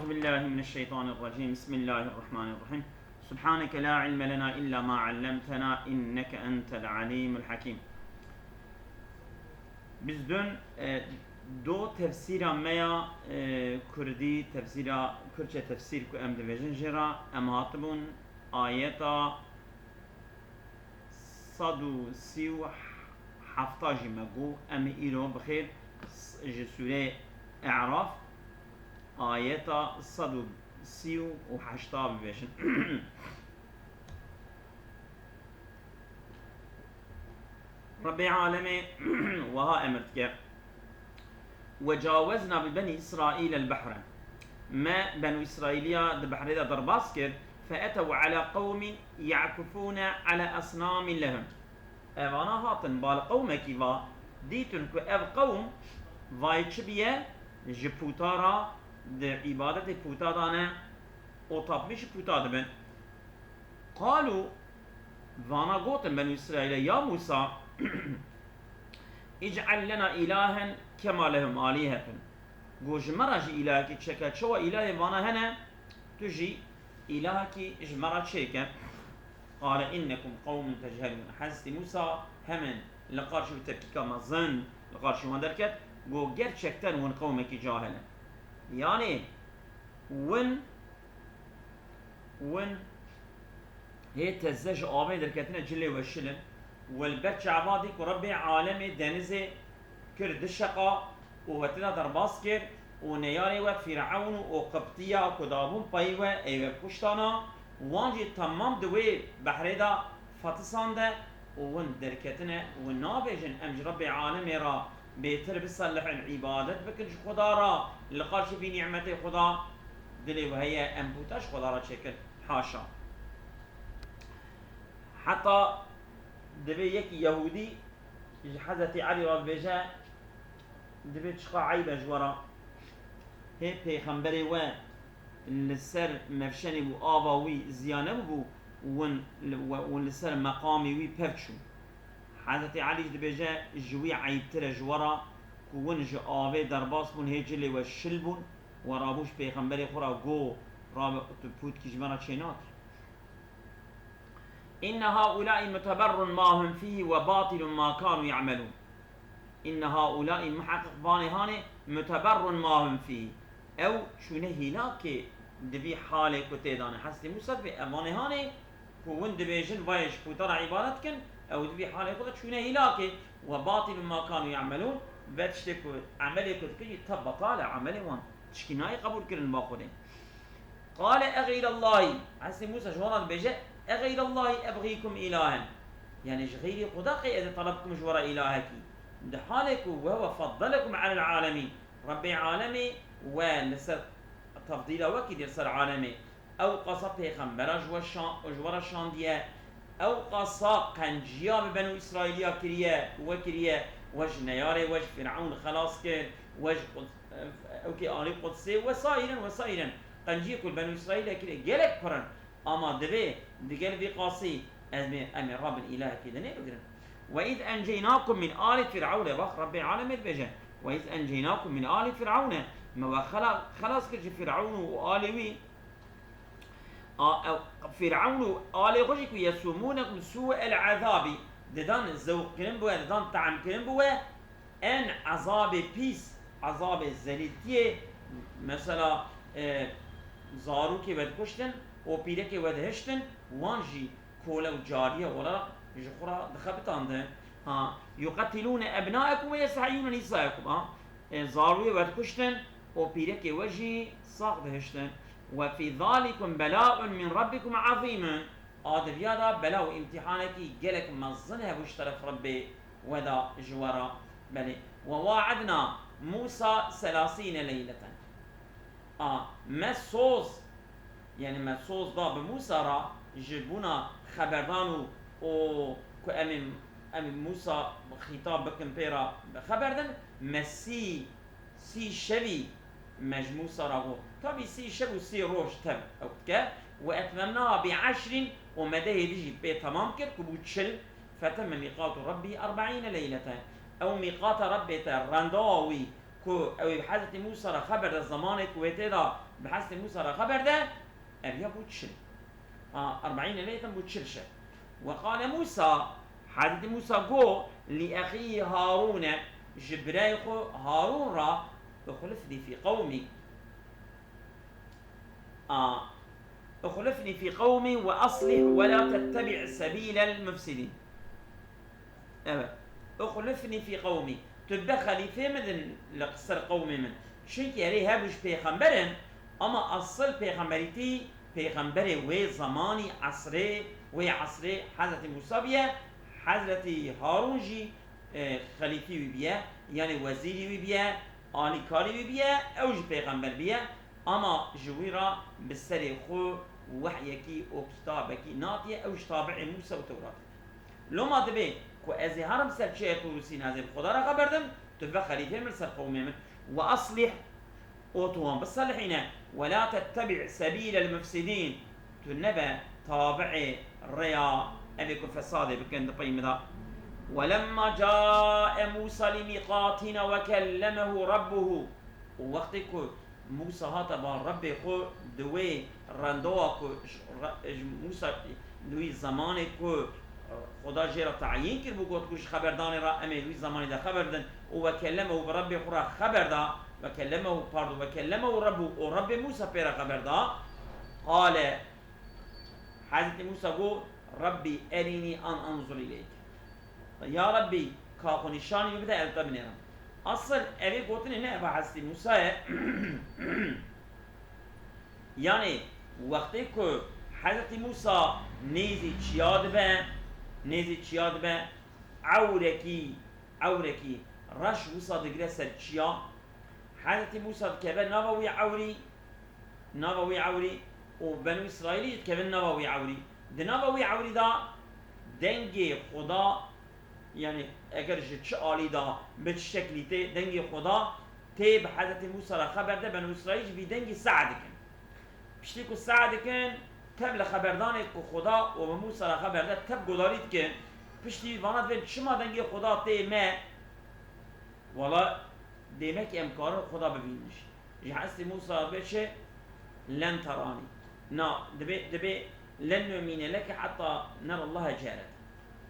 بالله من الشيطان الرجيم. بسم الله الرحمن الرحيم. سبحانك لا علم لنا إلا ما علمتنا إنك أنت العليم الحكيم. بزدن دو تفسير ميا كردي تفسير كرچه تفسير كو ام ديفيجن جرا ام هاتبون آياتا صدو سيو حفتاجي مگو ام ايرو بخير جسورة اعراف آياتا صدو سيو وحشتا ببيشن. ربي عالمي وها امرتك وجاوزنا ببني إسرائيل البحر ما بنو إسرائيليا البحر إذا ضرباسكر فأتوا على قوم يعكفون على أصنام لهم. أنا هاتن بالقوم كيفا ديتن كو أب قوم فايتشبيا جبوتارا د عبادة بوتادانا وطاب مش بوتاد بن قالوا فانا قوتن بنو إسرائيل يا موسى اجعل لنا إلها كما لهم آلهة. قوج مرج إلهك تشكت شو إله وانا هنا تجي إلهك اجمرت شيكا. قال إنكم قوم تجهلون. حزت موسى همن لقار شو تبكيك مظن لقار شو هندركت قو جرت شكتن ون قومك جاهلا يعني ون هي تزج آبه دركتنا جلي وشلن والبرش عبادك وربي عالمي دنزي كرد الشقا ووتنا درباسكر ونياري وفرعون وقبطية وكدابون بايوة ايوة كشتانا وانجي تمام دوي بحريدا فتسانده وون دركتنا ونابجن امج ربي عالمي را بيتر بصلح العبادة بكنش خدا را لقارش في نعمة خدا دلي وهي انبوتاش خدا را تشكل حاشا. حتى دبي يكي يهودي حضرت علي رضي دبي تشقى عيبة جورا هي پیغمبری و لسر مفشنی بو آباوی زیانه بو ون لسر مقامی وی پرچو. حضرت علی دبي جوی عیبتر جورا كون جو آوه درباس بون هجلی و شل بون و رابوش پیغمبری خورا گو راب پود کجمانا چینات. إن هؤلاء متبر ما هم فيه وباطل ما كانوا يعملون. إن هؤلاء محقق بانهانه متبر ما هم فيه أو شونه هلاك دبي حالة كتيدانه حسن موسى بأمانهانه كون دبيجن وايش كتر عبادتكن أو دبي حالة كتير شونه هلاك وباطل ما كانوا يعملون بتشتكوا عملي كتير تبطال عملي وان تشكيناي قبول كرن باخدين. قال أغير الله حسن موسى جوانا بيجي أغير الله أبغيكم إلها يعني غيري قداقي إذا طلبكم جورا إلهك دحالك وهو فضلكم على العالمين. ربي عالمي ولسر تفضيل وكيد يسر عالمي أو قصا پیغمبر جورا شاندية أو قصا قنجيا ببنو إسرائيليا كريا وكريا وج نياري وج فرعون خلاص كر وج أوكي آلي قدسي وسائرا قنجي كل بنو إسرائيل كريا جلك برن أما دبي دقل في قاسي أمي رب الإله كده نقدرن. وإذ أنجيناكم من آل فرعون بخ ربي عالم البجن وإذ أنجيناكم من آل فرعون ما خلاص كرج فرعون وآلوي فرعون وآل غجك يسومونكم سوء العذاب ددان زوق كلم بوا ددان طعم كلم بوا أن عذاب بيس عذاب الزليتية مثلا زارو كي بدكشتن و پیرک و دهشتن وانجی کوله و جاریه ولا جخورا دخبتانده ها يقتلون ابناءكم ويستحيون نساءكم زاروی و دکشتن و پیرک وجی ساق دهشتن وفي ذلك بلاء من ربكم عظيم. آدبيا دا بلاء و امتحانكي جلك مزنه بشترف ربي ودا جوارا بلي. وواعدنا موسى 30 ليلة مسوز يعني مسوز دا بموسى را جبونا خبردانو او كو امي موسى خطاب بكم بيرا خبردن مسي سي شبي مجموسى راغو طبي سي شبو سي روش تم او كا واتممناها ب10 ومدى يجي بي تمام كر كبو تشل فتم ميقات ربي 40 ليلة او ميقات ربي رنداوي كو او حضرت موسى را خبر الزمان كويتي دا بحث موسى را خبر ده أبيا بوتشل 40 ليلة بوتشلشة. وقال موسى حدث موسى قو لأخيه هارون جبريخ هارون را اخلفني في قومي اخلفني في قومي وأصلح ولا تتبع سبيل المفسدين. اخلفني في قومي تبقى خليفة من لقصر قومي من شنك يري هابوش پیغمبرن اما اصل پیغمبریتی پیغمبر و زمانی عصره و عصره حضرت موسی بیه حضرت هارون جی خلیفی بیه یعنی وزیری بیه آلی کاری بیه او جی پیغمبر بیه اما جوی را بسر خو وحیکی و کتابکی ناتیه اوش تابع موسی و تورات لو ما دبی کو از هرم سر چه توروسی نازل خدا را خبردم تبقى خلیفه من سر قومی من و اصلح اوتوان بالصالحين ولا تتبع سبيل المفسدين تنبى تابع ريا أبيك فساد بكن طيب ذا. ولما جاء موسى لميقاتنا وكلمه ربه ووقتك موسى هاتبا ربي خو دوي رندوك موسى دوي زمانك خدا جيرا تعيين كر بقول كوش خبردان را أمي دوي زماني دا خبردن وكلمه بربي خورا خبر دا وكلمه ربه ورب موسى بيرا خبر دا قال حضرت موسى قال ربي أريني أن أنظر إليك يا ربي كاخو نشاني ببدا التبنيرا أصل أبي قلتني هنا حضرت موسى يعني وقتی که حضرت موسى نيزي چياد به عوركي رش موسى دقره سر چيا حضرت موسى كبر نبوي عوري وبنو إسرائيل كبر نبوي عوري ده نبوي عوري دا دنگي خدا يعني اگر چه عالی دا به شکلی ته دنگي خدا ته به حضرت موسى را خبر ده بنو إسرائيل بي دنگي سعد کن پشتی که سعد کن تب لخبردان که خدا و به موسى را خبر ده تب گدارید کن پشتی واند وید شما دنگي خدا ته ما والا demek امکان خدا ببینش جهست موسى بشه لن تراني دبي لن نؤمن لك حتى نرى الله جارة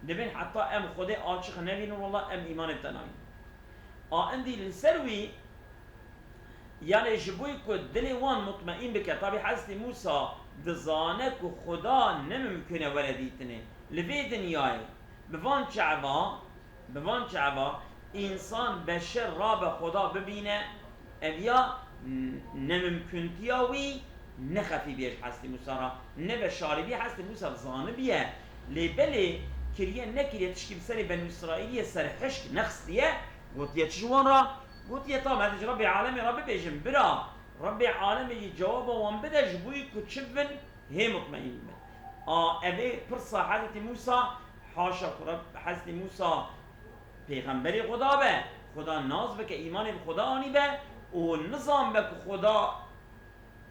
دبين حتى ام خدا عاشق نبين والله ام ایمان بتناین عندي للسروي يعني جبوي كو دلي وان مطمئن بك طبي حضرت موسى دزانك خدا نممكن ولديتنه لفي دنياي بوان شعبا انسان بشر را به خدا ببینه اویا نممکنتیاوی نخفی بیش حضرت موسی را نه بشاربی حضرت موسی زانه بیه لیبلی کریه نکریه تشکیل سری بنو اسرائیلی سر حشک نخستیه گوتیه چشوان را گوتیه تا مهدش رب العالمی رب بیجم برا رب العالمی جواب وان بده جبوی کچبن هی مطمئن بن اوی پرسا حضرت موسی حاشا حضرت موسی پیغمبری خدا به خدا ناز به که ایمان به خدا آنی به و نظام به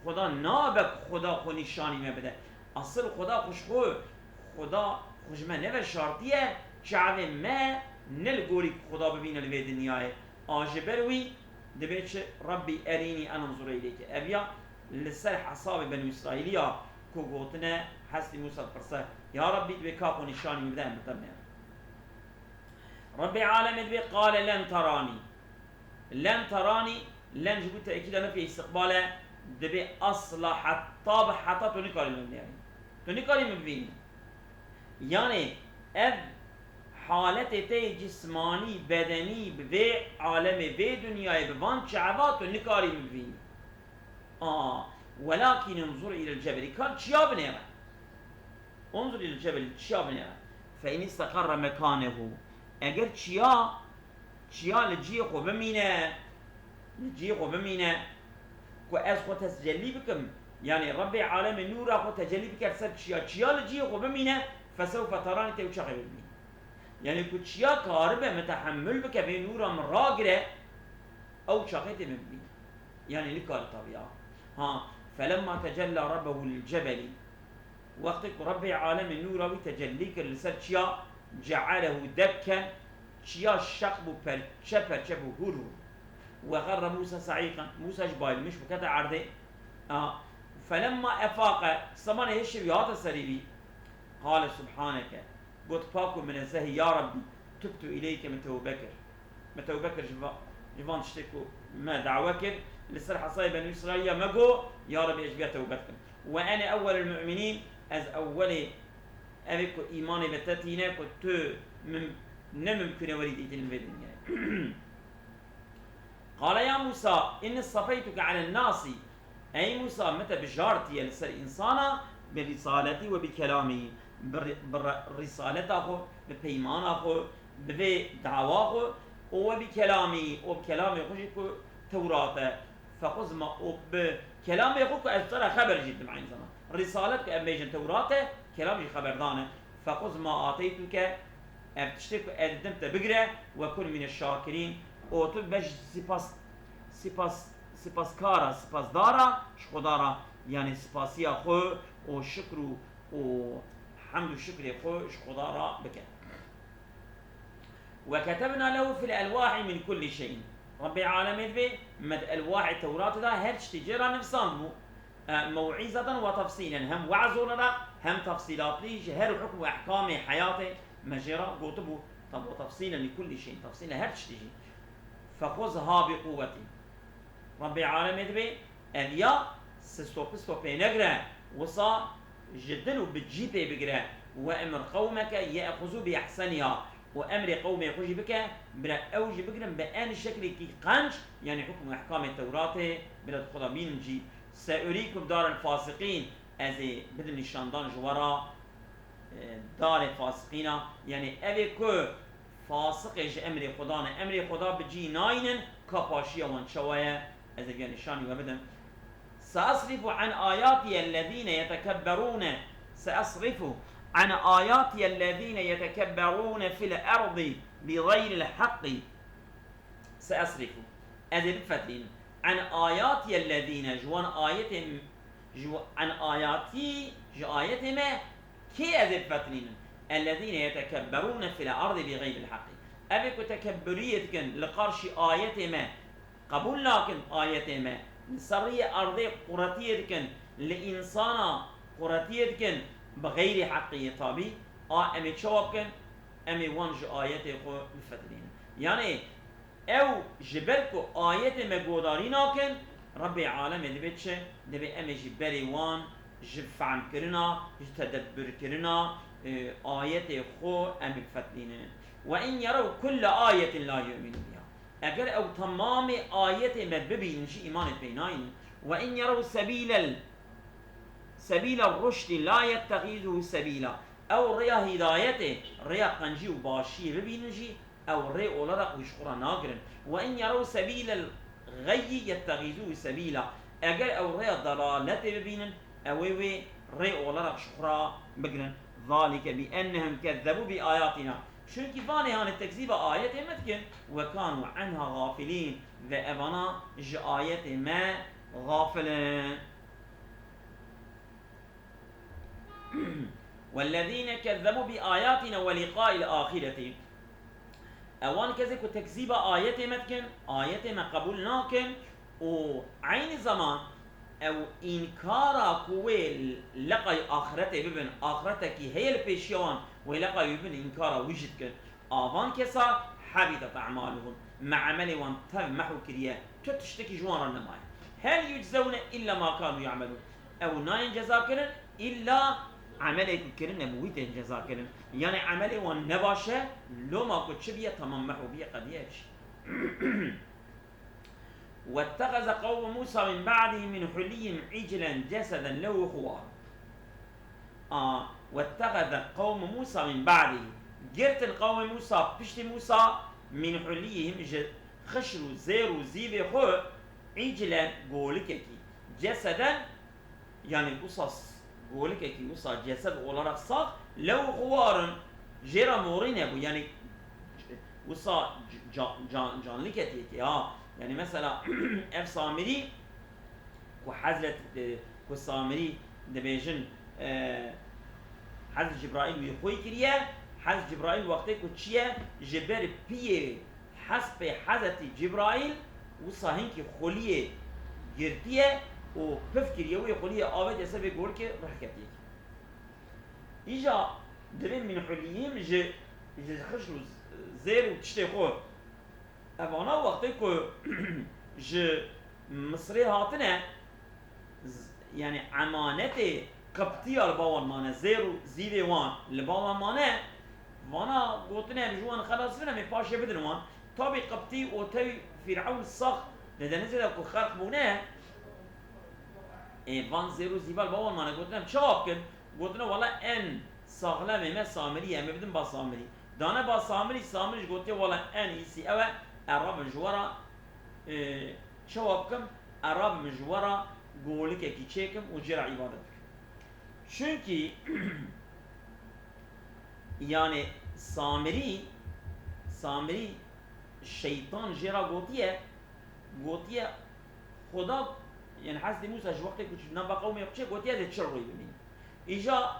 خدا نا به خدا خو نشانی می بده اصل خدا خدا خوشمه نوه شرطیه شعب ما نلگوری خدا ببینه لوی دنیای آجبروی دبیت چه ربی ارینی انا انظر الیک ابیا لسر حساب بنو اسرائیلیا که گوتنه حسن موسی پرسه یا ربی دوی کاپ و نشانی می بده امتبنه رب العالمين قال لن تراني لن جبت تأكيد نفي استقباله دبي أصلا حتى تنكاري مبيني يعني اف حالت تی جسمانی بدنی به عالم به دنیای بوان شعبات تنكاري مبيني ولكن انظر إلى الجبل كان شياب نيرا انظر إلى الجبل شياب نيرا فإن استقر مكانه اگر چیا لجی خو بمینه کو از خو تجلی بکم یعنی رب عالم نور خو تجلی بکر سر چیا لجی خو بمینه فسوف ترانی تو چقه ببین یعنی کو چیا کاربه متحمل بک به نور راگره او چقه ببین یعنی لکار طبیعه فلما تجلى ربه للجبل وقت رب عالم نور و تجلی کر لسر چیا جعله دكا شيا الشقب برشة هورو وغر موسى صعيقا موسى جبال مش بكتا عرضي فلما افاق سمانه هشبي هذا سريبي قال سبحانك قلت باكو من الزهي يا ربي تبت اليك متى بكر جفان تشتكوا ما دعوكر لسرح صايب بني اسرائيل مجو يا ربي اشبيه توبتكم وانا اول المؤمنين از اولي ابيكو ايماني بتاتينا كنت نممكن وريد ايدين الدنيا قال يا موسى إني اصطفيتك على الناس أي موسى متى بجارتي لسر إنسانا برسالتي وبكلامي بالرسالة أخو ببيمان أخو بدعوة أخو وبكلامي خشيكو توراة فخذ ما بكلامي أخوك أجترى خبر جدا معين زمان رسالتك أميجن توراة كلامي خبر دانه فخذ ما آتيتك أبتشتك أدمت بقرة وكن من الشاكرين وتو بش سپاس کارا سپاس دارا شخدارا يعني سپاسيا خو و شكر و حمد وشكر خو شخدارا بك وكتبنا له في الألواح من كل شيء رب العالمين في مد ألواح التوراة ده هرش تجرى نفسانه موعظة وتفصيلا هم وعظونا هم تفصيلات ليش هر حكم وأحكام حياته مجرى قطبه طب وتفصيلا لكل شيء تفصيلا هرش تجي فخذها بقوة رب العالمين بي اليا سستوبي نقرأ وصا جدلوا بتجيبي بقرأ وأمر قومك يأخذوا بأحسنها وأمر قومي يخرج بك بلا أوجي بقرأ بأن الشكل كي قنش يعني حكم أحكام التوراة بلا تخضبين نجي سأريكم دار الفاسقين أزي بدل الشاندان جوارا دار الفاسقين يعني أبيكو فاسقش أمر خدانا أمر خدا بجي ناينن كاباشيا وانشوايا إذا كان نشاني وبدن سأصرف عن آياتي الذين يتكبرون في الأرض بغير الحق سأصرف أذن فتلين عن آياتي الذين جوان آياتهم عن آياتي آياتهم كي أذن فتلين الذين يتكبرون في الأرض بغير الحق أبيكو تكبريتكن لقرش آياتهم قبول لكن آياتهم لسرية أرضي قراتيتكن لإنسانا قراتيتكن بغير حقية طبي أمي تشوابكن أمي وانج آياتي خو بفترين يعني أو جبلكو آياتي مقوداريناكن ربي عالم دبيتش دبي أمي جبالي وان جفعن كرنا جتدبر كرنا آياتي خو أمي بفترين وإن يروا كل آية لا يؤمنون بها اگر او تمام آية ما ببين شي إيمان بيناين وإن يروا سبيل الرشد لا يتخذه سبيلا او ريا هدايته ريا قنجي وباشي ببين شي او ريا أولادك وشخورا ناقرن وإن يروا سبيل الغي يتخذه سبيلا اگر او ريا ضلالته ببين اوي ريا أولادك شخورا بقرن ذلك بأنهم كذبوا بآياتنا شو كيفاني هان التكذيب آيات متكن وكانوا عنها غافلين ذأبنا آيات ما غافلين والذين كذبوا بآياتنا ولقاء الآخرة اوان كذلك تكذيب آيات متكن آيات ما قبول ناكن وعين زمان او انكارا كوي لقى آخرته ببن آخرتك هي البيشيوان ولقى يبن إنكارا وجد كن آوان كسا حبطت أعمالهم مع عمل وان محو كريا تشتكي جوان النماية هل يجزون إلا ما كانوا يعملون أو ناين جزا كرن إلا عملك كرن نبويت جزا كرن يعني عمل وان نباشة لو ما كنت شبية تمام محو بيه قد يش واتخذ قوم موسى من بعده من حليهم عجلا جسدا له خوار واتخذ قوم موسى من بعده جرت القوم موسى بشت موسى من حليهم خشروا زيروا زيبه خو عجلا قولككي جسدا يعني القصص قولككي قصص جسد ولا رقصة لو خوار جرى مورين ابو يعني وصا جان لكتي يعني مثلا اف سامري وحزلت وسامري دبيجن حزل جبرائيل ويخوي كريا حزل جبرائيل وقتي كتشيا جبر بيه حسب حزت جبرائيل وصاهنك خوليه جرتيه و بفكر يوي قولي آوه دسته به گول که رحکتی ایجا درين من حليين جي خشلو زير و تشتي خو اوانا وقتی که ج مصري هاتنه يعني عمانت قبطية لباوان مانه زير و زيري وان لباوان مانه وانا قوتنه بجوان خلاص فينا من پاشه بدن وان طابي قبطي و تاوي فرعون الصخ ندنزل اكو خلق بونه وان زير و زيبال باوان مانه قوتنه بچاب كن قوتنه والله ان ساغلمه ما سامري اما بدن با سامري دانه با سامري قوتيه والله ان يسي اوه عرب مجورا شوابكم عرب مجورا قولك اكي تشيكم وجرى عبادتك چونكي يعني سامري الشيطان جرى قوتيه خدا يعني حسد موسى جو وقت كنت نبا قومي بچه قوتيه ده چل روي ببين ايجا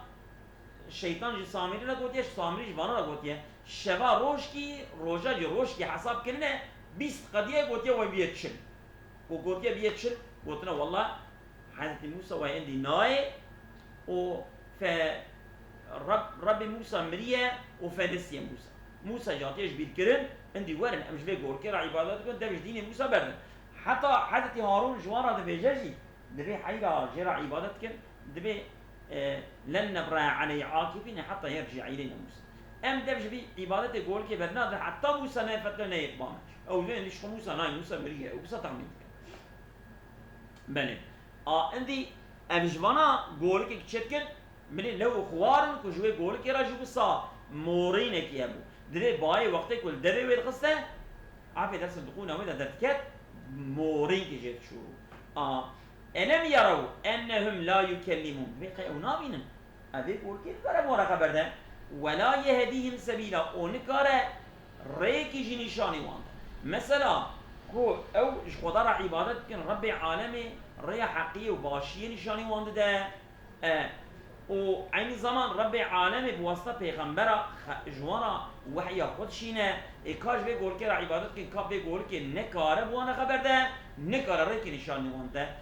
الشيطان جي سامري لا قوتيه سامري جوانا لا قوتيه شبا روش کی حساب کرنه 20 قضيه قوتيه و بيت چل وقوتيه بيت چل قلتنا والله حضرت موسى وعندي ناي و ف رب موسى مريه وفنسيه موسى جاتيش بيركرن عندي ورن امش في قول كرا عبادتكم ده مش دين موسى برن حتى حضرت هارون جوارا ده بيجي دبي حيرا جرا عبادتكم دبي لن نبرا عليه عاكفين حتى يرجع الينا موسى ام دبج بي عبادت قول كي برنا حتى موسى نه فتره نه يقبان او ليش موسى ناي موسى مريه وبس تعمل بله عندي امجوانا قول كي تشكن من لو خوارن كجوي قول كي راجو بصا مورين كي ابو دري باي وقت كل دري ويد قصه عارف درس الدقونه وين درتكت مورين كي جت شو الم يروا انهم لا يكلمون بقى ونابين ابي قول كي كره مورا خبر ده ولا يهديهم سبيلا اونكاره ريكي جي نشاني وان مثلا كو او خدا را عبادت كن رب عالمي ريا حقيقي وباشيه نشاني وان ده و عين زمان رب عالمي بواسطه پیغمبر جوانا وحي خودشينه اكاج به گول که عبادت كن كاب به گول که نکاره بوانا خبر ده نکاره ريكي نشاني وان ده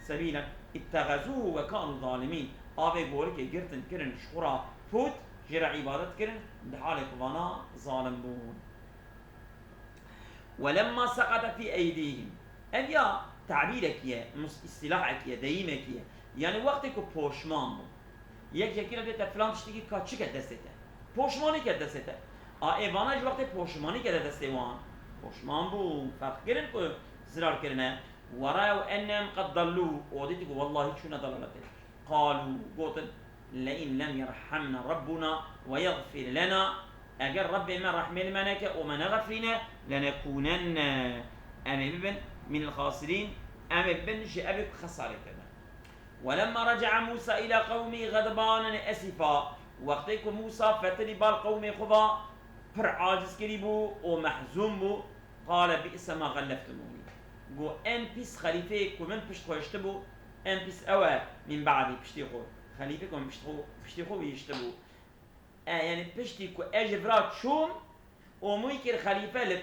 سبيلا اتخذوه وكانوا ظالمين آبه گول که گرتن کرن شخورا فوت جرى عبادت كرن بحالك وانا ظالم بون ولما سقط في ايديهم ايا تعبيرك يا اصطلاحك يا دايمك يا يعني وقتك پوشمان بون یک یکی رو دیتا فلان تشتگی که چی که دستته پوشمانی که دستته ایوانش وقت پوشمانی که دسته وان پوشمان بون فرق کرن که زرار کرنه ورأوا انهم قد ضلوا وديتك والله شو ضلالته قالوا قوتن لئن لم يرحمنا ربنا ويغفر لنا اگر رب ما رحمه المنك ومن غفرنا لنكونن امن من الخاسرين امن شئبك خسارتنا ولما رجع موسى الى قومه غضبانا اسفا وقتك موسى فتني بالقوم خضا پر عاجز كريبو ومحزون بو قال بئس ما غلفتموني قو ان بيس خليفه كمن پشت خوشتبو ان بيس اوه من بعدي پشتي خو خليفه كم پشتي خو بيشتبو يعني پشتي كو اجبرات شوم وموي كير خليفه ل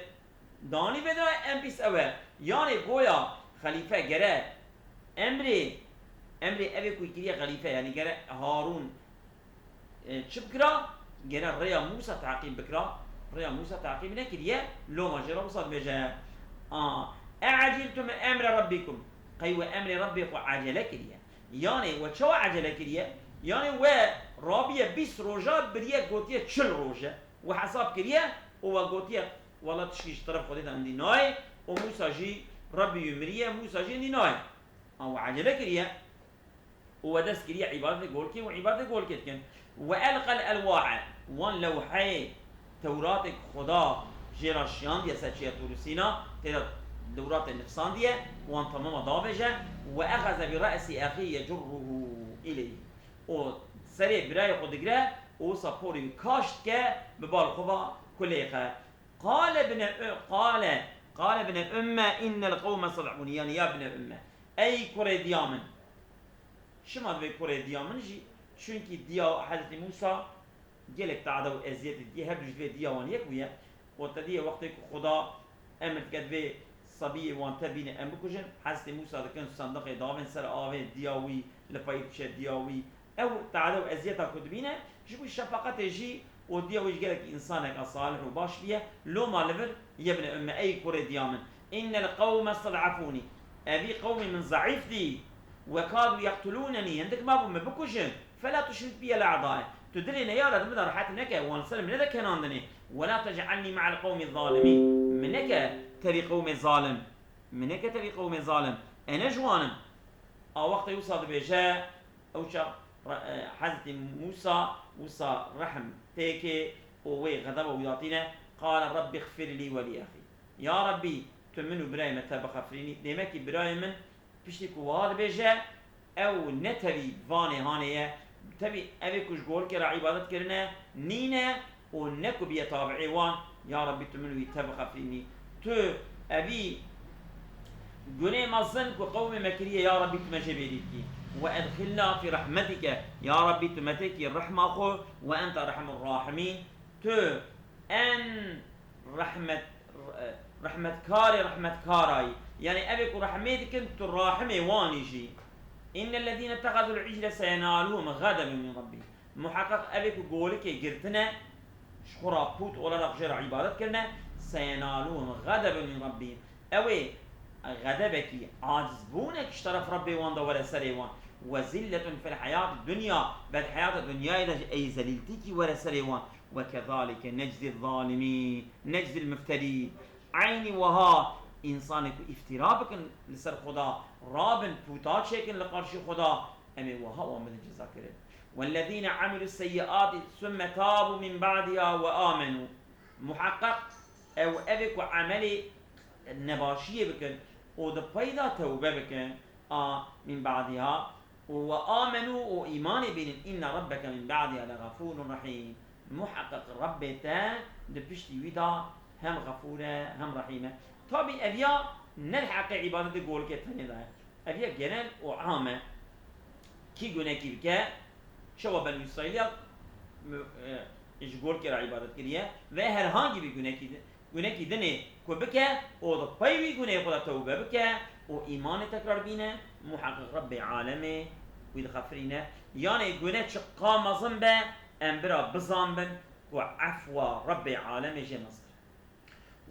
داني بده ام بيس اوه يعني گويا خليفه گره امري ابي كو كريا خليفه يعني گره هارون چبكرا گره ريا موسى تعقيب بكرا ريا موسى تعقيب نكريا لو ما جرى وصل بجا اعجلتم امر ربكم قيوا امر ربك وعجله كريا يعني وشو عجله كريا يعني و رابيه 20 روجا بريه قوتيه 40 روجا وحساب كريا و قوتيه والله تشكيش طرف خديت عندي ناي وموسى جي ربي يمريه موسى جي عندي ناي او عجله كريا ودس كريا عباده قولكي وعباده قولكي كان والقى الالواح وان لوحي توراتك خدا جيراشيان دي ساتشيا تورسينا تدا دورات النفسان دي وان تمام ضابجه واخذ براس اخيه يجره اليه و سري براي قدغرا و سابوري كاشت كه ببال خبا كليخه قال ابن امه ان القوم صلعوني يعني يا ابن امه اي كوري ديامن شما به كوري ديامن جي چونكي ديا حضرت موسى جلك تعدو ازيت دي هر جوه ديوان يك ويا وتدي وقت خدا امر كد به صبي وان تبين ام بكوجن حضرت موسى دكن صندوق داون سر آوه دياوي لفايت شد دياوي او تعالوا ازيتا كتبينه شو الشفقه جي ودياوي جالك انسانك صالح وباش بيه لو ما لفر يبن ام اي كره ديامن ان القوم استضعفوني ابي قومي من ضعيف دي وكادوا يقتلونني عندك ما بهم بكوجن فلا تشرك بي الاعضاء تدري يا رب مدار راحت منك وانسلم من ذاك كناندني ولا تجعلني مع القوم الظالمين منك تبي قوم ظالم منك تبي قوم ظالم انا جوانم وقت يوصل بجاء او شا حضرت موسى رحم تيكي ووي غضب ويعطينا قال ربي اغفر لي ولأخي يا ربي تمنو براي متى بغفريني ديماكي براي من بشتي كوار بجاء او نتبي فاني هانيه تبي ابي كوش قول كرا عبادت كرنا نينا ونكو بيا تابعي وان يا ربي تمنو يتبقى فيني تو ابي قولي مظنك وقوم مكرية يا ربي تمجبيريكي وادخلنا في رحمتك يا ربي تمتكي الرحمة أخو وأنت أرحم الراحمين تو أن رحمة كاري يعني أبيك رحمتك أنت الراحمة وانيجي إن الذين اتخذوا العجل سينالهم غضب من ربهم محقق أبيك قولك قرتنا شخرا بوت ولا رغجر عبادت كرنا سينالهم غضب من ربهم أوي غضبك عاجزبونك اشترف ربي وان ولا سريوان وزلة في الحياة الدنيا بل حياة الدنيا أي زليلتك ولا سريوان وكذلك نجزي الظالمين نجزي المفترين عيني وها إنسانك افترابك لسر خدا رابن بوتات شكل لقرش خدا أمي وها ومن الجزاء كريم والذين عملوا السيئات ثم تابوا من بعدها وآمنوا محقق أو أبك وعملي النباشية بكن وده بيدا توبة بكن من بعدها وآمنوا وإيمان بين إن ربك من بعدها لغفور رحيم محقق ربتا دبشتي ويدا هم غفورة هم رحيمة طبي أبيا نلحق عبادة قول كتاني ده أبيا جنال وعامة كي قلنا كي بكا شو بنو إسرائيل إيش قول كرا عبادة كريه وهر هانجي بيقولنا كي دني كو بكا وده بيوي قلنا خدا توبة بكا وإيمان تكرار بينا محقق رب عالمي ويدخفرينا يعني قلنا شقام زنبا أمبرا بزنبن وعفو رب عالمي جي مصر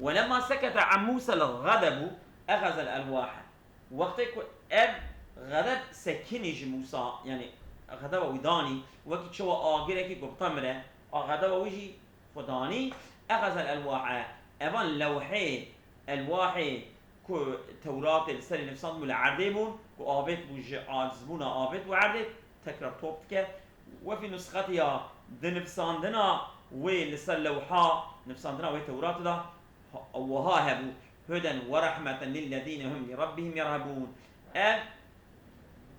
ولما سكت عن موسى الغضب أخذ الألواح وقت غضب سكنج موسى يعني غضب وداني وقت شو آجره كي قبطمره غضب ويجي خداني أخذ الألواح أبان لوحي الواحي كو توراة السنة نفسان ملا عرديبون كو آبت بوج عازبونا آبت وعردت تكرار توبتك وفي نسختها دنفسان دنا ولسر لوحا نفسان دنا وهي توراة دا وها هبو هدى ورحمة للذين هم لربهم يرهبون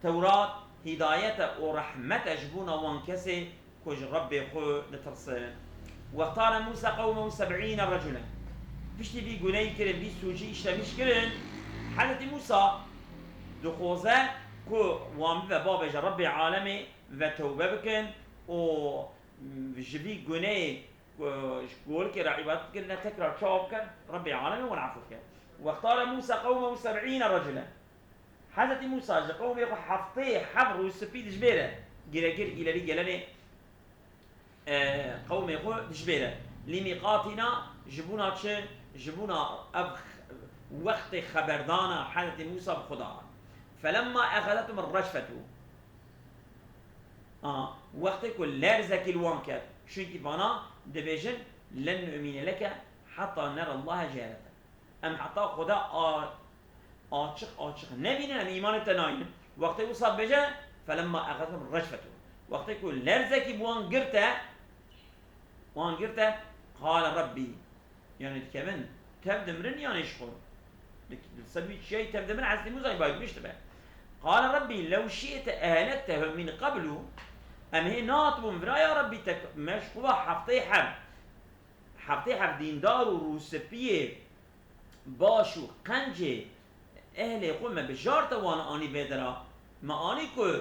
توراة هداية ورحمة جبونا وانكسي كوج ربي خو نترسل واختار موسى قومه 70 رجلا بشتي بي قناي كرن بي سوجي اشتمش كرن حالة موسى دخوزة كو وام بابا ربي عالمي وتوبة بكن و جبي قناي قول كرا عبادت كرنا تكرار شوفك ربي عالمي ونعفوك واختار موسى قومه 70 رجلا حالة موسى قومه يقول حفطيه حبر وسبيد جبيرة جرجر إلى لي جلني قوم يقول جبيرة لميقاتنا جبونا تشين جبونا وقت خبردانا حالة موسى بخدا فلما أخذتهم الرجفة وقت كل لارزك الوانكر شو كيفانا دبيجن لن نؤمن لك حتى نرى الله جارة أم حتى خدا آتشق نبينا إيمان تناين وقت يوصل بجا فلما أخذتهم الرجفة وقت يقول لارزك وان قرته قال ربي يعني كمان تبدمرن يعني شخور تسوي شيء تبدمرن عزتي موسى يبايد مش تبع قال ربي لو شئت أهلكتهم من قبل أم هي ناطبهم فرا يا ربي مش قوة حفطي حب ديندار وروسبيه باشو قنجي أهل يقول ما بجارته وانا آني بدرا ما آني كو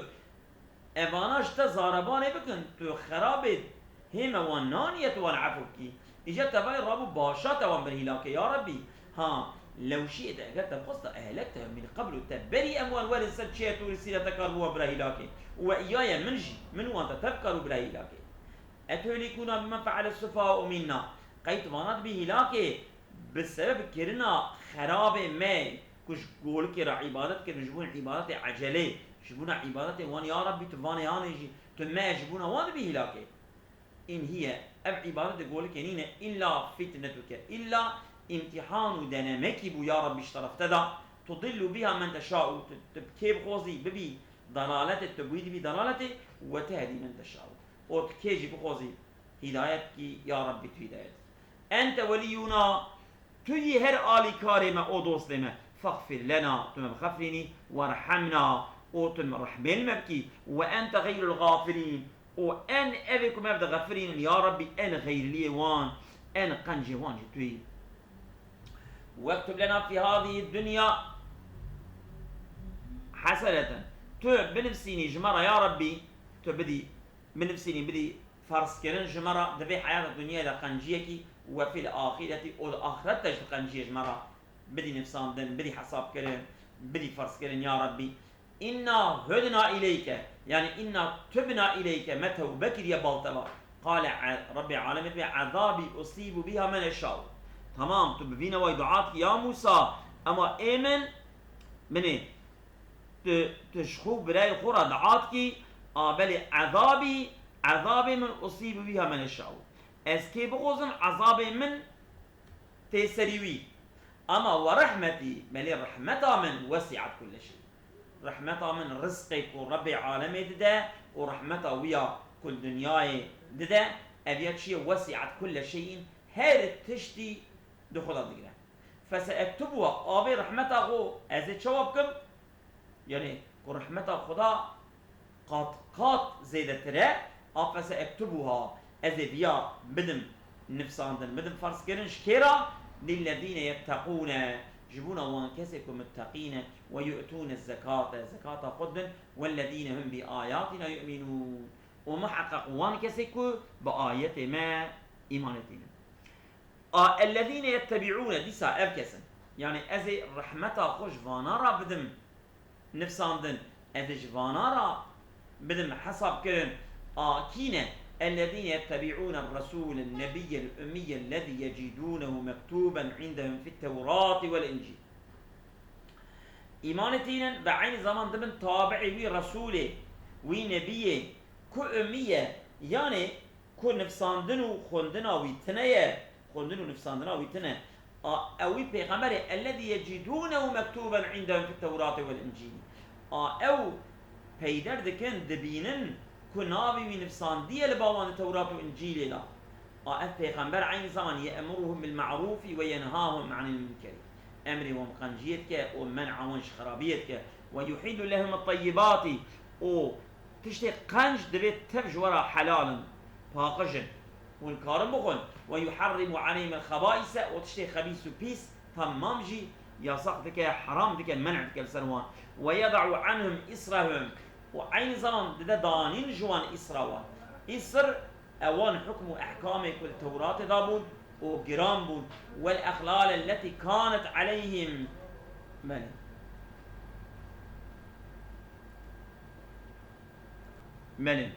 اواناش تا زاربانه بکن تو خرابت هم وان نانیت وان عفوکی ایجا تبای رابو باشات وان برهیلاکه یا ربی ها لو شئت أجرت بقصد أهلكتها من قبل تبري أموال ورثت شيئة ورسيلة تكاربوها براهيلاكي وإيايا منجي من وانت تفكر براهيلاكي أتهلكونا بما فعل السفهاء منا قيت مانات بهلاكي بسبب كرنا خراب ما كش قول كرا عبادت كر جبون عبادت عجلة جبون عبادت وان يا ربي تفاني هانيجي تما جبون وان بهلاكي إن هي أب عبادت قول كنين إلا فتنتك إلا امتحان دنمك بو يا ربي اشترفت دا تضل بها من تشاء تبكي بخوزي ببي ضلالته تبويد بضلالته وتهدي من تشاء وتكيجي بخوزي هدايتك يا ربي هدايتك أنت ولينا تجي هر آلي كاري ما أو دوست لما فاغفر لنا تم بخفريني وارحمنا وتم رحمين مبكي وأنت غير الغافرين وأن أبيكم أبدا غفرين يا ربي أن غير لي وان أن قنجي وان جتوي واكتب لنا في هذه الدنيا حسنة تو بنفسيني جمرة يا ربي تو بدي بنفسيني بدي فرس كرن جمرة دبي حياة الدنيا لقنجيكي وفي الآخرة والآخرة تجد قنجي جمرة بدي نفسان دن بدي حساب كرن بدي فرس كرن يا ربي إنا هدنا إليك يعني إنا تبنا إليك متى وبكر يا بلطبة قال ربي العالمين عذابي أصيب بها من الشاو تمام تبفينا ويدعاتك يا موسى أما إيمن مني تشخو براي خورا دعاتك بل عذابي من أصيب بها من الشاو اسكي بغوزن عذابي من تسريوي أما ورحمتي بل رحمتها من وسعت كل شيء رحمتها من رزقك وربي عالمي ددا ورحمتها ويا كل دنياي ددا أبيات شيء وسعت كل شيء هير تشتي دخولها دقيقة فسأكتبها آبي رحمتها غو أزيد شوابكم يعني كو رحمتها خدا قات زيادة ترى فسأكتبها أزيد يا بدم نفسان بدم فرس كرن شكيرا للذين يتقون جبون وان كسكم متقين ويؤتون الزكاة زكاة قدن والذين هم بآياتنا يؤمنون ومحقق وان كسكو بآيات ما إيمانتنا الذين يتبعون ديسا أبكسن يعني أزي رحمتا خوش فانارا بدم نفسان دن أزي جفانارا بدم حساب كرن كينا الذين يتبعون الرسول النبي الأمي الذي يجدونه مكتوبا عندهم في التوراة والإنجيل إيمانتين بعين زمان ضمن تابعي وي رسوله وي نبيه كو أمية يعني كو نفساندنو خوندنا ويتنية خوندنو نفساندنا ويتنية أوي بيغمبر الذي يجدونه مكتوبا عندهم في التوراة والإنجيل أو بيدر دكن دبينن كنابي من نفسان دي لباوان التوراة والإنجيل لا بيغمبر عين زمان يأمرهم بالمعروف وينهاهم عن المنكر أمري ومقنجيتك ومنع ونش خرابيتك ويحل لهم الطيبات تشتي قنج دبيت تفج ورا حلالا باقجن والكارم بخون ويحرم عليهم الخبائث وتشتي خبيث بيس تمام جي يصق دك حرام دك منع دك السنوان ويضع عنهم إسرهم وعين زمان دانين جوان إسروان إسر أوان حكم أحكامك والتوراة دابون وقرام بون والأخلال التي كانت عليهم ملن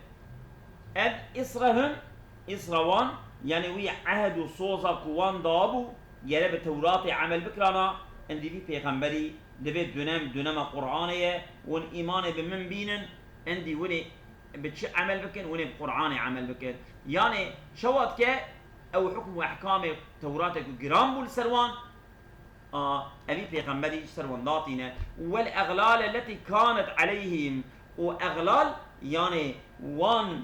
أد إسرهم إسروان يعني وي عهد صوصا كوان دابو يلا بالتوراة عمل بكرانا عندي في بيغمبري دبي دونم قرآنية وان إيمان بمن بينن عندي وني بتش عمل بكن وني بقرآني عمل بكن يعني شوات كه أو حكم وأحكام توراتك وجرام بول سروان أبي بيغمبري سروان داتينا والأغلال التي كانت عليهم وأغلال يعني وان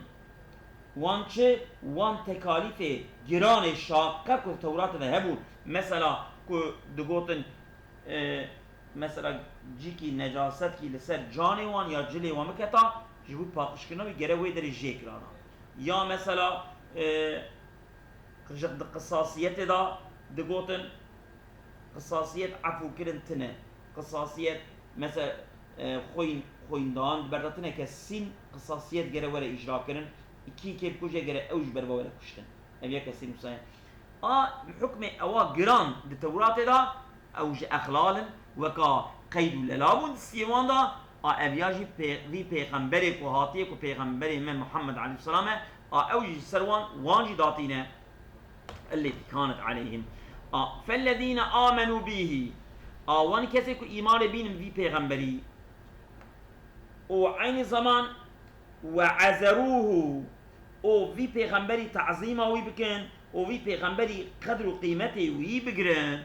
تكاليف جيران شاقة كو تورات ذهبوا مثلا كو دقوتن مثلا جيكي نجاست كي لسر جاني وان يا جلي ومكتا جبود باقش كنا ويجرى ويدري جيكرانا يا مثلا قرجت قصاصيات دا دقوتن قصاصيات عفو كرنتنا قصاصيات مثلا خوين دان بردتنا كسين قصاصيات جرى ولا إجراء كرن كي كيف كوجا جرى أوج بربا ولا كشتن أبيك كسين مسايا حكم أوا جران التوراة دا او ج اخلال وكا قيد للابون سيوان دا ابياجي في پیغمبر کو هاتي کو پیغمبر من محمد عليه السلام او جي سروان وانجي داتينا التي كانت عليهم فالذين آمنوا به وان كسي كو ايمان بين في پیغمبري وعين زمان وعزروه او في پیغمبري تعظيمه ويبكن او في پیغمبري قدر وقيمته ويبقرن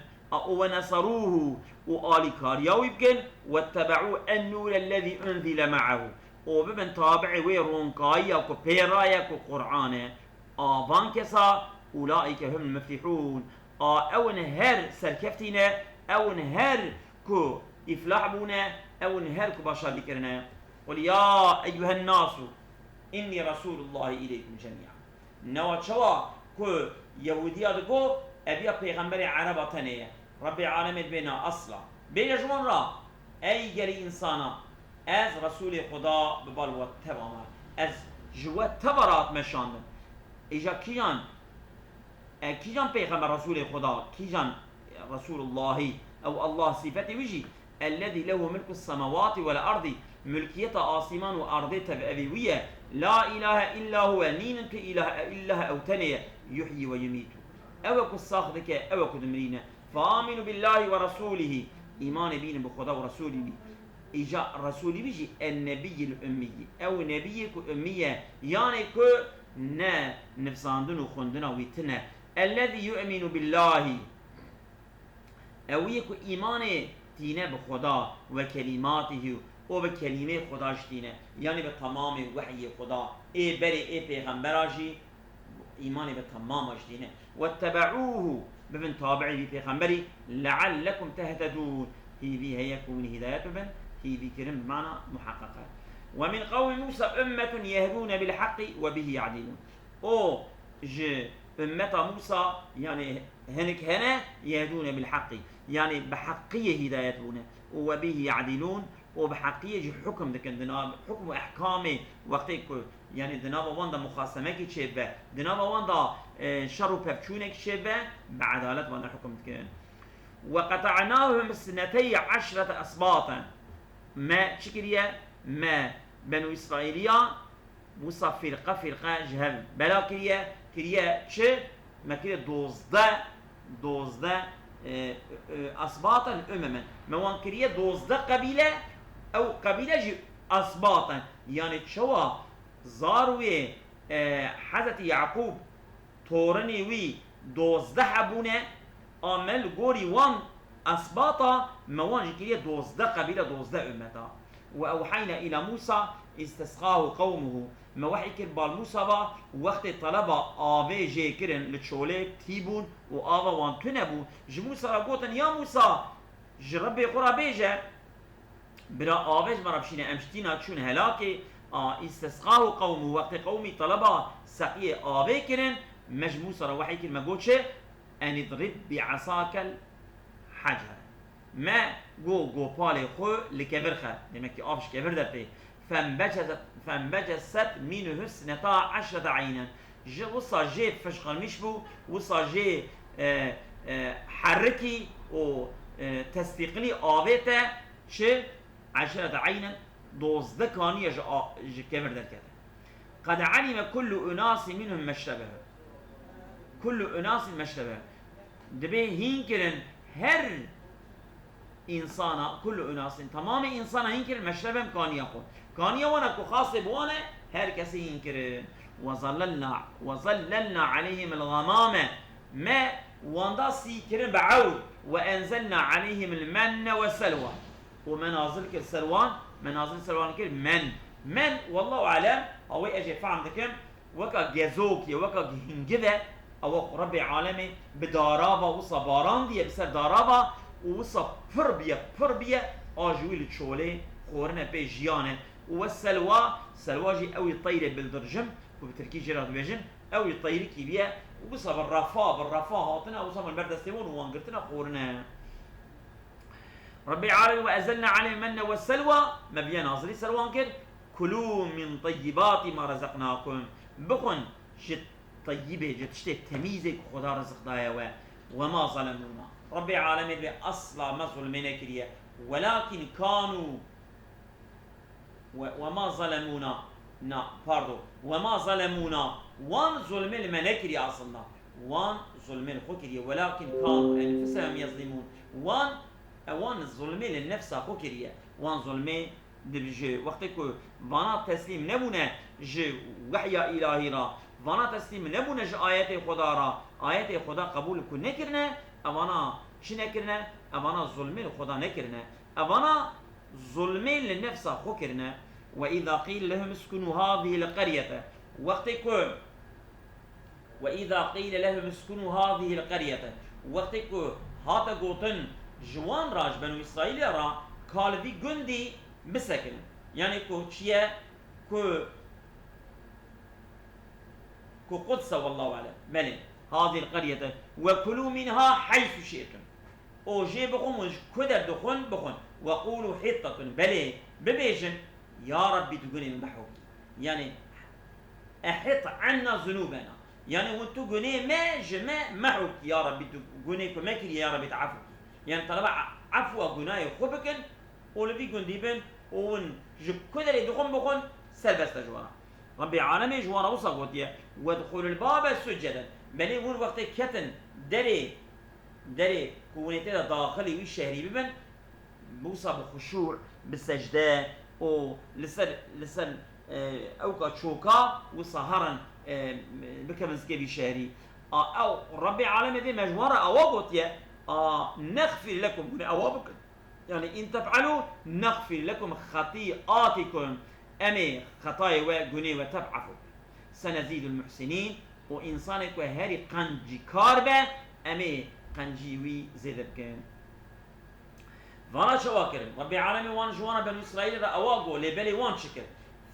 ونصروه وآل كاريا ويبكن واتبعوا النور الذي أنزل معه وبمن تابع ويرونكايا وكبيرايا وقرآن آبان كسا أولئك هم المفلحون أو نهر سركفتنا أو نهر كو إفلاح بونا أو نهر كو بشر بكرنا قل يا أيها الناس إني رسول الله إليكم جميعا نوات شوا كو يهودية دقو أبيا پیغمبر عربة تنية رب العالمين بينا أصلا بينا جوان را أي جري إنسانا از رسول خدا ببالوات تبامر از جوات تبرات مشاندن إجا كيان پیغمبر رسول خدا كيجان رسول الله أو الله صفته وجي الذي له ملك السماوات والأرض ملكية آسمان وأرض تبأبوية لا إله إلا هو نين إله إلا أو تنية يحيي ويميت أو كالصاخذك أو كدمرين فآمنوا بالله ورسوله إيمان بين بخدا ورسوله إجا رسولي بيجي النبي الأمي أو نبيك أمية يعني كو نا نفساندن وخندنا ويتنا الذي يؤمن بالله أو يكو إيمان تينا بخدا وكلماته وبكلمة خدا جتينا يعني بتمام وحي خدا إيه بري إيه پیغمبراجي إيمان بتمام جتينا واتبعوه بمن تابعي بيغمبري لعلكم تهتدون هي يكون هداية بن هي بكرم بمعنى محققة ومن قوم موسى أمة يهدون بالحق وبه يعدلون أو أمة موسى يعني هنك هنا يهدون بالحق يعني بحقية هدايتون وبه يعدلون وبحقية حكم دكن دناب حكم أحكامه وقتك يعني دناب واندا مخاصمة كي تشبه دناب واندا شر وبفشونك تشبه بعدالة واندا حكم دكن وقطعناهم 12 أسباطا ما شكريا ما بنو إسرائيليا موسى فرقة جهل بلا كريا شو ما كريا دوزده أسباطا أمما ما وان كريا دوزده قبيلة أو قبيلة جي أسباطا يعني شوا زاروي حضرت يعقوب تورني وي دوزده حبونه عمل غوري وان أسباطا ما وان كريا دوزده قبيلة دوزده أمتا وأوحينا إلى موسى استسقاه قومه ما وحي كربال موسى با وقت طلبا آوه جي كرن لتشولي تيبون وآوه وان تنبو جموسى قوتن يا موسى جربي قرى بيجا برا آوه جمرا بشينا أمشتينا تشون هلاكي استسقاه قومه وقت قومي طلبا سقية آوه كرن مجموسى وحي كرن ما قوتش أن اضرب بعصاك الحجر ما جو بالي خو لكبرخه لما كي آفش كبر درتي فانبجست منه 12 عينا وصا جي فشخل مشبو وصا جي حركي و تستيقلي آويته شي 10 عينا 12 كانية جي كبر درتي قد علم كل أناس منهم مشربه كل أناس مشربه دبي هينكرن هر إنسانا كل أناس تمام إنسانا ينكر مشربهم كان يقول كان يوانا كخاصب وانا هر كسي ينكر وظللنا عليهم الغمامة ما واندا سيكرن بعود وأنزلنا عليهم المن والسلوى ومنازل كالسلوان منازل سلوان كر من والله أعلم هو أجي فهم ذكر وكا جزوكي وكا هنجذة أو رب العالمين بدارابا وصباران دي بسر دارابا ووصا فربية آجويل تشولي خورنا بي جيانه والسلوى جي أو يطير بالدرجم وبتركي جرات بيجن أو يطير كيبيا ووصا بالرفاه هاتنا ووصا من بردستيون وانقرتنا خورنا رب العالمين وأزلنا عليه المن والسلوى ما بيا ناظري سلوان كد كلوا من طيبات ما رزقناكم بخن جت طيبة جت شتي تميزك خدا رزق دايا وما ظلمونا رب العالمين بأصلا ما ظلمنا كريا ولكن كانوا وما ظلمونا باردو وما ظلمونا وان ظلم المنكري أصلا وان ظلم الخكري ولكن كانوا أنفسهم يظلمون وان الظلم للنفس خكرية وان ظلم دبجي وقت كو وانا تسليم نبونا جي وحي إلهي را وانا تسليم نبونا جي آيات خدا را آيات خدا قبول كو نكرنا اوانا شي نكرنا اوانا ظلم خدا نكرنا اوانا ظلم للنفس خكرنا وإذا قيل لهم اسكنوا هذه القرية وقت كو وإذا قيل لهم اسكنوا هذه القرية وقت كو هاتا قوتن جوان راج بنو إسرائيل را قال في جندي بسكن يعني كو تشيا كو قدس والله أعلم بلى هذه القرية وكلوا منها حيث شئتم او جيبكم وش كدر دخون بخون وقولوا حطة بلى ببيجن يا ربي تقولي المحوك يعني احط عنا ذنوبنا يعني وانتو قولي ما جمع محوك يا ربي تقولي كماكل يا ربي تعفوك يعني طلبا عفو قناي خبكن ولبي قنديبن ون كدر يدخون بخون سلبس جوانا ربي عالمي جوانا وصغوتيا وادخلوا الباب سجدا بلي ون وقت كتن دري كونيتي داخلي والشهري ببن بوصى بخشوع بالسجدة او لسن اوقات شوكا وصهرا بكمنسكي بشهري او ربي عالمي دي مجوارا اوابوتيا نغفر لكم اوابكم يعني ان تفعلوا نغفر لكم خطيئاتكم امي خطايا وجني وتبعفوا سنزيد المحسنين وإنسانك وهاري قنجي كاربة أمي قنجيوي زيد بكين فانا شواكر ربي عالمي وان جوانا بنو إسرائيل رأواقو لبالي وان شكر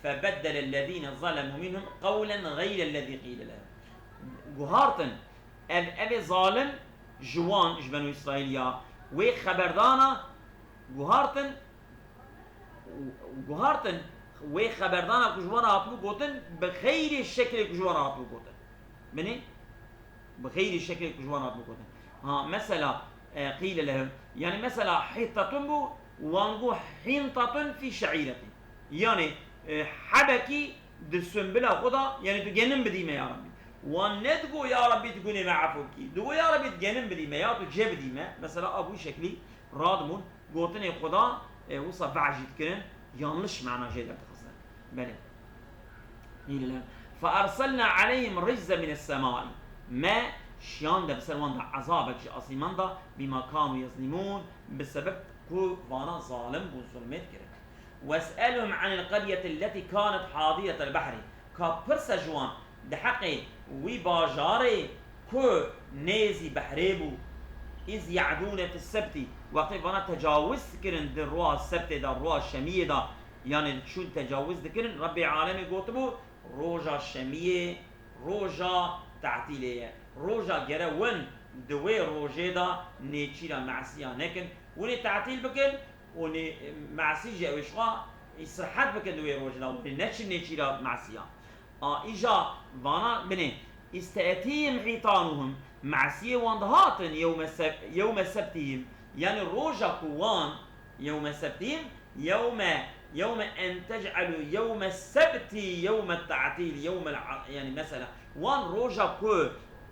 فبدل الذين ظلموا منهم قولا غير الذي قيل لهم جهارتن أبي ظالم جوان إش بنو إسرائيل يا وخبردانا جهارتن وخبردانا كجوانا هاتلو قوتن بخير الشكل كجوانا هاتلو قوتن مني بخير الشكل كجوانات بكوتن مثلا قيل لهم يعني مثلا حيطة بو وانقو حنطة في شعيرة يعني حبكي دسنبلا خدا يعني تجنن بديمة يا ربي وندقو يا ربي تقولي ما عفوكي دقو يا ربي تجنن بديمة يا تجيب بديمة مثلا أبو شكلي رادمون قوتن خدا وصف عجيت كرن يانلش معنا جيدا تخصنا بلي قيل لهم فأرسلنا عليهم رجزا من السماء ما شيان ده بسروان ده عذابك أصيمان ده بما كانوا يظلمون بسبب كو فانا ظالم وظلمت كده واسألهم عن القرية التي كانت حاضرة البحر كبرس جوان ده حقي وباجاري كو نيزي بحريبو إذ يعدون في السبت وقت فانا تجاوز كرن ده روا السبت ده روا الشمية ده يعني شو تجاوز كرن ربي عالمي قوتبو روجا شمية روجا تعتيلية روجا جرا ون دوي روجي دا نيتشيرا معسيا نكن وني تعتيل بكن وني معسي جا وشقا إسرحات بكن دوي روجي دا وني نتش نيتشيرا معسيا إجا وانا بني استأتيهم حيطانهم معسية واندهاتن يوم السبتهم يعني روجا كوان يوم السبتهم يوم أن تجعلوا يوم السبت يوم التعطيل يعني مثلا وان روجا كو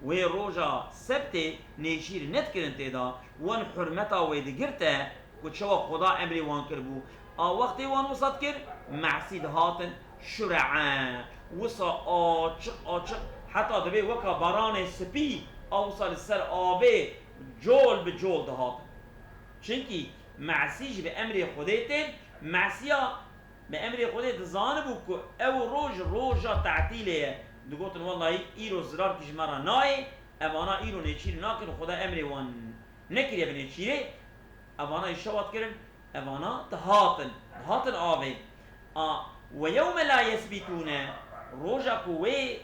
وروجا سبت نيشير نتكرن تيدا وان حرمتا ويدقرتا كتشوا خدا أمري وان كربو وقتي وان وصد كر معسيد هاتن شرعان وصا آچق حتى دبي وكا بران سبي أوصل السر آبي جول بجول دهاتن چنكي معسيج بأمري خديتن معسيا بأمر خودت زانبو كو او روجا تعتيلية دقوتن والله ايرو زرار كش مرا ناي اوانا ايرو نيچير ناكن خدا امر وان نكريا بنيچيري اوانا يشوات كرن اوانا دهاتن آوي ويوم لا يثبتون روجا كوي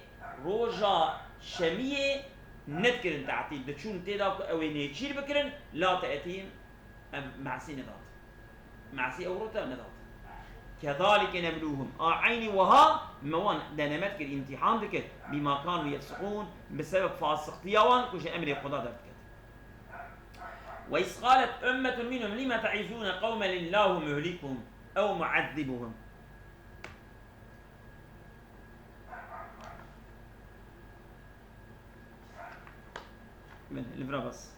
روجا شمية نتكرن تعتيل دچون تيدا او نيچير بكرن لا تأتيهم معسي ندات معسي اوروتا ندات كذلك نبلوهم عيني وها موان دنمت الامتحان ذكر بما كانوا يفسقون بسبب فاسق تيوان كوش امر خدا دكت وإذ قالت أمة منهم لم تعظون قوما الله مهلكهم أو معذبهم. من الفرا بس